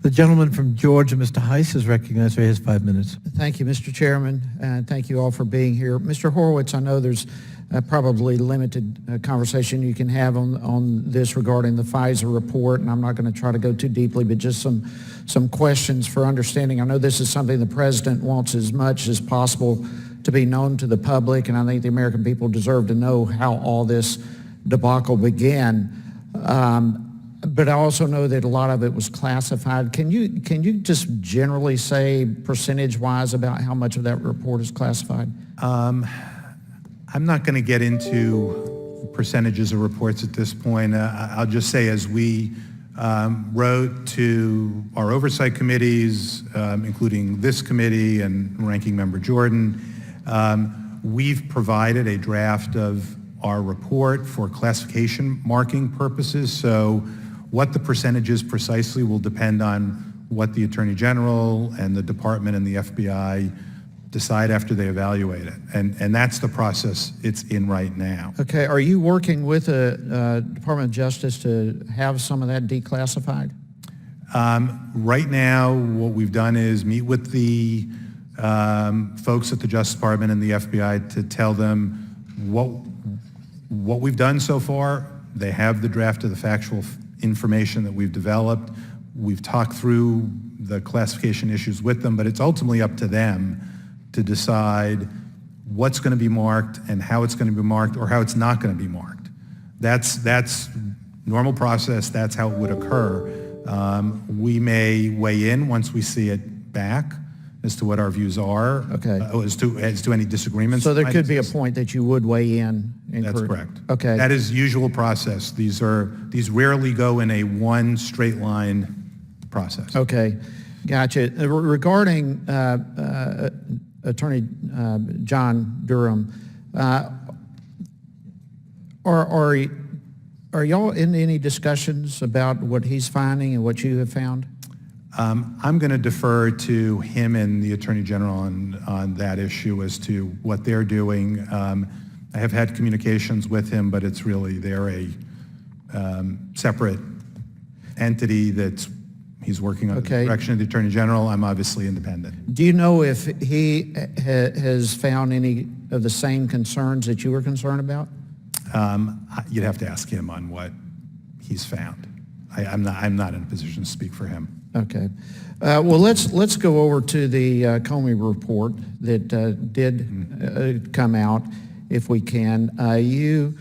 The gentleman from Georgia, Mr. Hice, is recognized for his 5 minutes. Thank you, Mr. Chairman, and thank you all for being here. Mr. Horowitz, I know there's probably limited conversation you can have on this regarding the Pfizer report, and I'm not going to try to go too deeply, but just some questions for understanding. I know this is something the President wants as much as possible to be known to the public, and I think the American people deserve to know how all this debacle began. But I also know that a lot of it was classified. Can you just generally say percentage-wise about how much of that report is classified? I'm not going to get into percentages of reports at this point. I'll just say, as we wrote to our oversight committees, including this committee and Ranking Member Jordan, we've provided a draft of our report for classification marking purposes. So what the percentage is precisely will depend on what the Attorney General and the Department and the FBI decide after they evaluate it. And that's the process it's in right now. Okay, are you working with the Department of Justice to have some of that declassified? Right now, what we've done is meet with the folks at the Justice Department and the FBI to tell them what we've done so far. They have the draft of the factual information that we've developed. We've talked through the classification issues with them, but it's ultimately up to them to decide what's going to be marked and how it's going to be marked, or how it's not going to be marked. That's normal process. That's how it would occur. We may weigh in once we see it back as to what our views are, okay. As to any disagreements. So there could be a point that you would weigh in. That's correct. Okay. That is usual process. These rarely go in a one straight line process. Okay, gotcha. Regarding Attorney John Durham, are y'all in any discussions about what he's finding and what you have found? I'm going to defer to him and the Attorney General on that issue as to what they're doing. I have had communications with him, but it's really, they're a separate entity he's working under the direction of the Attorney General. I'm obviously independent. Do you know if he has found any of the same concerns that you were concerned about? You'd have to ask him on what he's found. I'm not in a position to speak for him. Okay. Well, let's go over to the Comey report that did come out, if we can. You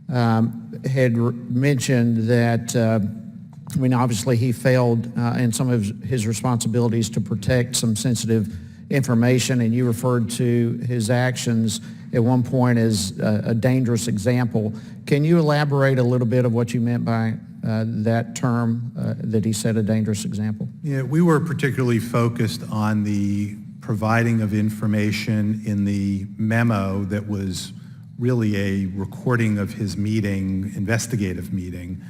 had mentioned that, I mean, obviously he failed in some of his responsibilities to protect some sensitive information, and you referred to his actions at one point as a dangerous example. Can you elaborate a little bit of what you meant by that term that he said, a dangerous example? Yeah, we were particularly focused on the providing of information in the memo that was really a recording of his meeting, investigative meeting,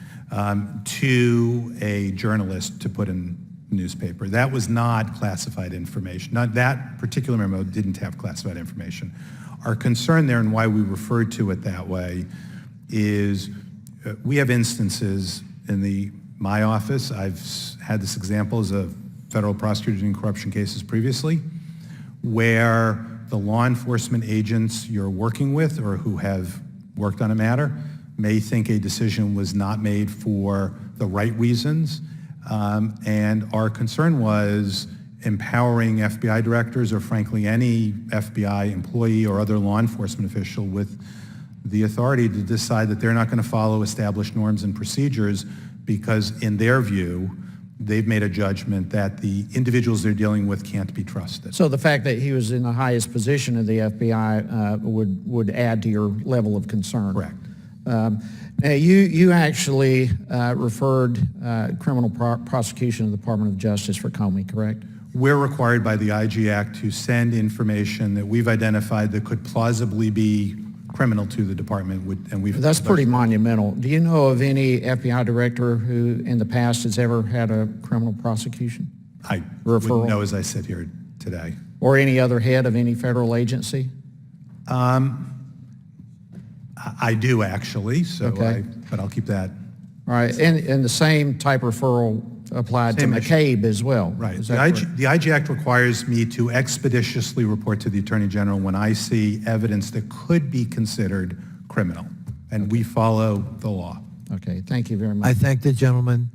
to a journalist to put in newspaper. That was not classified information. Not that particular memo didn't have classified information. Our concern there, and why we referred to it that way, is we have instances in my office. I've had this example as a federal prosecutor in corruption cases previously, where the law enforcement agents you're working with or who have worked on a matter may think a decision was not made for the right reasons. And our concern was empowering FBI directors, or frankly any FBI employee or other law enforcement official, with the authority to decide that they're not going to follow established norms and procedures because, in their view, they've made a judgment that the individuals they're dealing with can't be trusted. So the fact that he was in the highest position of the FBI would add to your level of concern? Correct. Now you actually referred criminal prosecution to the Department of Justice for Comey, correct? We're required by the IG Act to send information that we've identified that could plausibly be criminal to the department, and That's pretty monumental. Do you know of any FBI director who in the past has ever had a criminal prosecution? I wouldn't know as I sit here today. Or any other head of any federal agency? I do, actually, so okay. but I'll keep that. All right, and the same type referral applied to Same issue. McCabe as well. Right. Is The that IG, correct? the IG Act requires me to expeditiously report to the Attorney General when I see evidence that could be considered criminal, and we follow the law. Okay, thank you very much. I thank the gentleman.